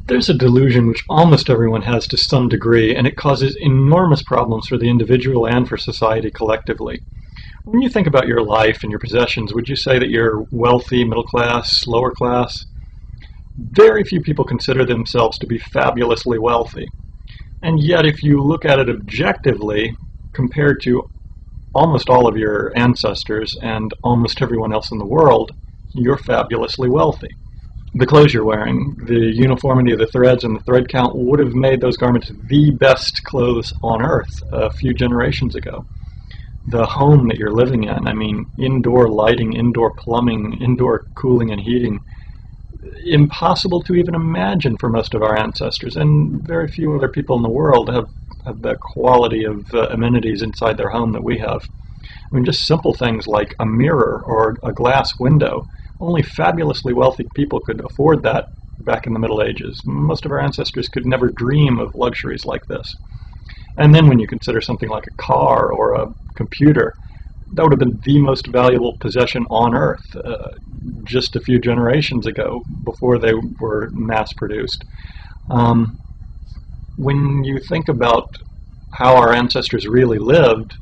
There's a delusion which almost everyone has to some degree, and it causes enormous problems for the individual and for society collectively. When you think about your life and your possessions, would you say that you're wealthy, middle class, lower class? Very few people consider themselves to be fabulously wealthy. And yet, if you look at it objectively, compared to almost all of your ancestors and almost everyone else in the world, you're fabulously wealthy. The clothes you're wearing, the uniformity of the threads and the thread count would have made those garments the best clothes on earth a few generations ago. The home that you're living in, I mean, indoor lighting, indoor plumbing, indoor cooling and heating, impossible to even imagine for most of our ancestors, and very few other people in the world have the quality of amenities inside their home that we have. I mean, just simple things like a mirror or a glass window. Only fabulously wealthy people could afford that back in the Middle Ages. Most of our ancestors could never dream of luxuries like this. And then when you consider something like a car or a computer, that would have been the most valuable possession on earth just a few generations ago, before they were mass-produced. When you think about how our ancestors really lived,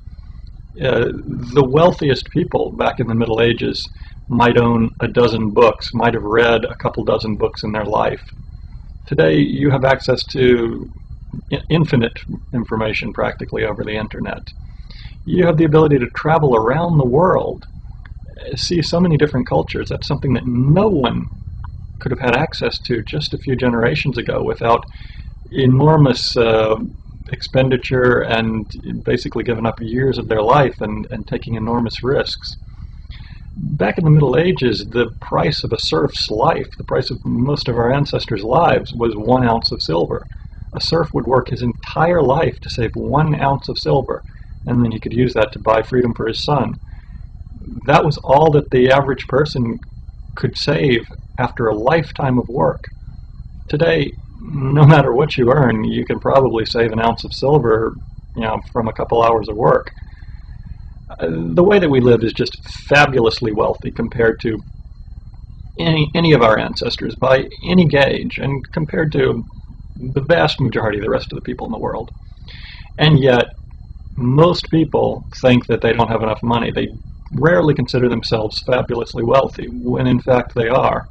the wealthiest people back in the Middle Ages might own a dozen books, might have read a couple dozen books in their life. Today, you have access to infinite information practically over the internet. You have the ability to travel around the world, see so many different cultures. That's something that no one could have had access to just a few generations ago without enormous expenditure and basically giving up years of their life and taking enormous risks. Back in the Middle Ages, the price of a serf's life, the price of most of our ancestors' lives, was 1 ounce of silver. A serf would work his entire life to save 1 ounce of silver, and then he could use that to buy freedom for his son. That was all that the average person could save after a lifetime of work. Today, no matter what you earn, you can probably save 1 ounce of silver, from a couple hours of work. The way that we live is just fabulously wealthy compared to any of our ancestors by any gauge, and compared to the vast majority of the rest of the people in the world. And yet, most people think that they don't have enough money. They rarely consider themselves fabulously wealthy, when in fact they are.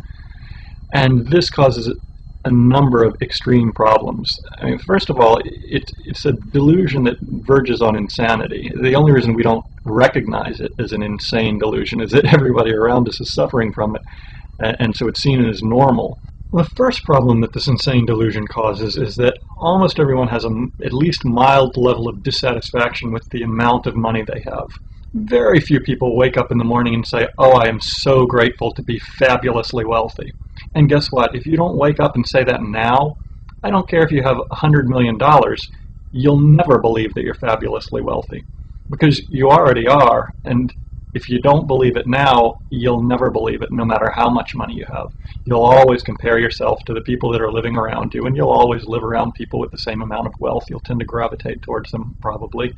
And this causes a number of extreme problems. I mean, first of all, it's a delusion that verges on insanity. The only reason we don't recognize it as an insane delusion is that everybody around us is suffering from it, and so it's seen as normal. The first problem that this insane delusion causes is that almost everyone has at least mild level of dissatisfaction with the amount of money they have. Very few people wake up in the morning and say, "Oh, I am so grateful to be fabulously wealthy." And guess what? If you don't wake up and say that now, I don't care if you have $100 million, you'll never believe that you're fabulously wealthy, because you already are. And if you don't believe it now, you'll never believe it, no matter how much money you have. You'll always compare yourself to the people that are living around you, and you'll always live around people with the same amount of wealth. You'll tend to gravitate towards them, probably.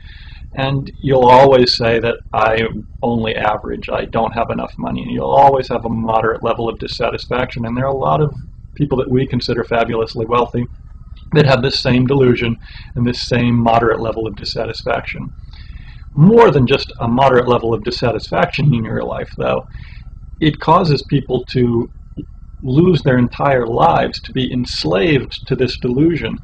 And you'll always say that I am only average, I don't have enough money. And you'll always have a moderate level of dissatisfaction. And there are a lot of people that we consider fabulously wealthy that have this same delusion and this same moderate level of dissatisfaction. More than just a moderate level of dissatisfaction in your life, though, it causes people to lose their entire lives, to be enslaved to this delusion.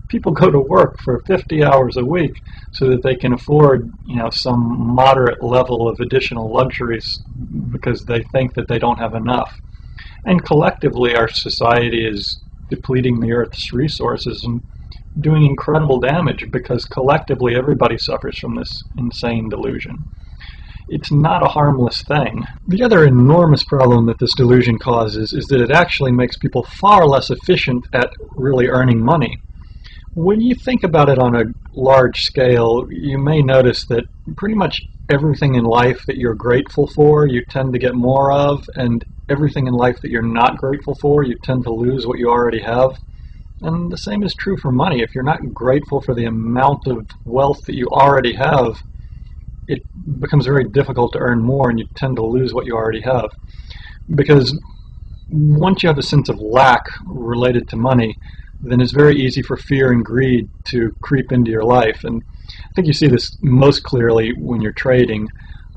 People go to work for 50 hours a week so that they can afford, some moderate level of additional luxuries because they think that they don't have enough. And collectively, our society is depleting the Earth's resources and doing incredible damage because collectively everybody suffers from this insane delusion. It's not a harmless thing. The other enormous problem that this delusion causes is that it actually makes people far less efficient at really earning money. When you think about it on a large scale, you may notice that pretty much everything in life that you're grateful for, you tend to get more of, and everything in life that you're not grateful for, you tend to lose what you already have. And the same is true for money. If you're not grateful for the amount of wealth that you already have, it becomes very difficult to earn more, and you tend to lose what you already have. Because once you have a sense of lack related to money, then it's very easy for fear and greed to creep into your life. And I think you see this most clearly when you're trading.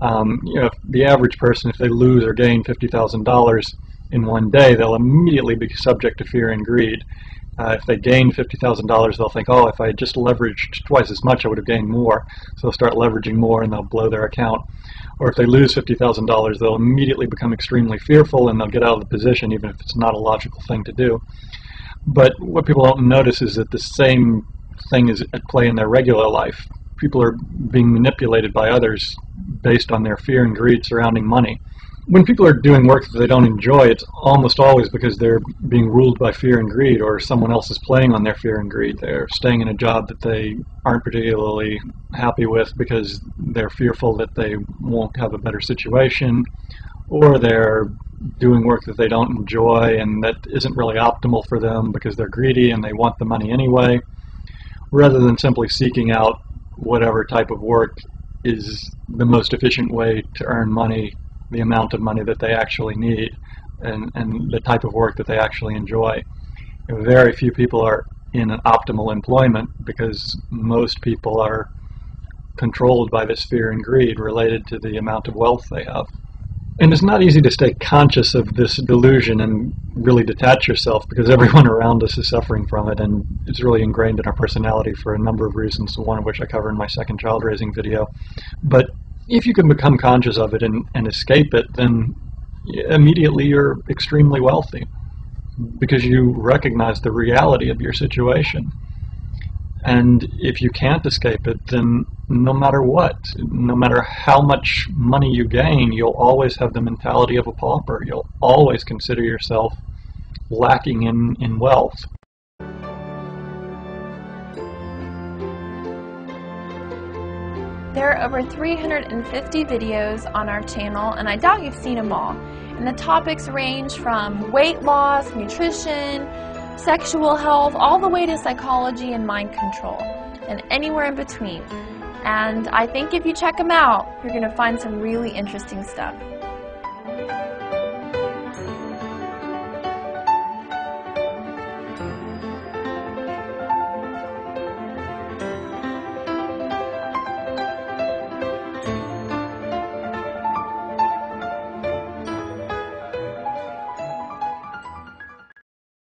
The average person, if they lose or gain $50,000 in one day, they'll immediately be subject to fear and greed. If they gain $50,000, they'll think, oh, if I had just leveraged twice as much, I would have gained more. So they'll start leveraging more and they'll blow their account. Or if they lose $50,000, they'll immediately become extremely fearful and they'll get out of the position, even if it's not a logical thing to do. But what people don't notice is that the same thing is at play in their regular life. People are being manipulated by others based on their fear and greed surrounding money. When people are doing work that they don't enjoy, it's almost always because they're being ruled by fear and greed, or someone else is playing on their fear and greed. They're staying in a job that they aren't particularly happy with because they're fearful that they won't have a better situation, or they're doing work that they don't enjoy and that isn't really optimal for them because they're greedy and they want the money anyway, rather than simply seeking out whatever type of work is the most efficient way to earn money, the amount of money that they actually need, and the type of work that they actually enjoy. Very few people are in an optimal employment because most people are controlled by this fear and greed related to the amount of wealth they have. And it's not easy to stay conscious of this delusion and really detach yourself, because everyone around us is suffering from it, and it's really ingrained in our personality for a number of reasons, one of which I cover in my second child raising video. But if you can become conscious of it and escape it, then immediately you're extremely wealthy, because you recognize the reality of your situation. And if you can't escape it, then no matter what, no matter how much money you gain, you'll always have the mentality of a pauper. You'll always consider yourself lacking in wealth. There are over 350 videos on our channel, and I doubt you've seen them all. And the topics range from weight loss, nutrition, sexual health, all the way to psychology and mind control, and anywhere in between. And I think if you check them out, you're going to find some really interesting stuff.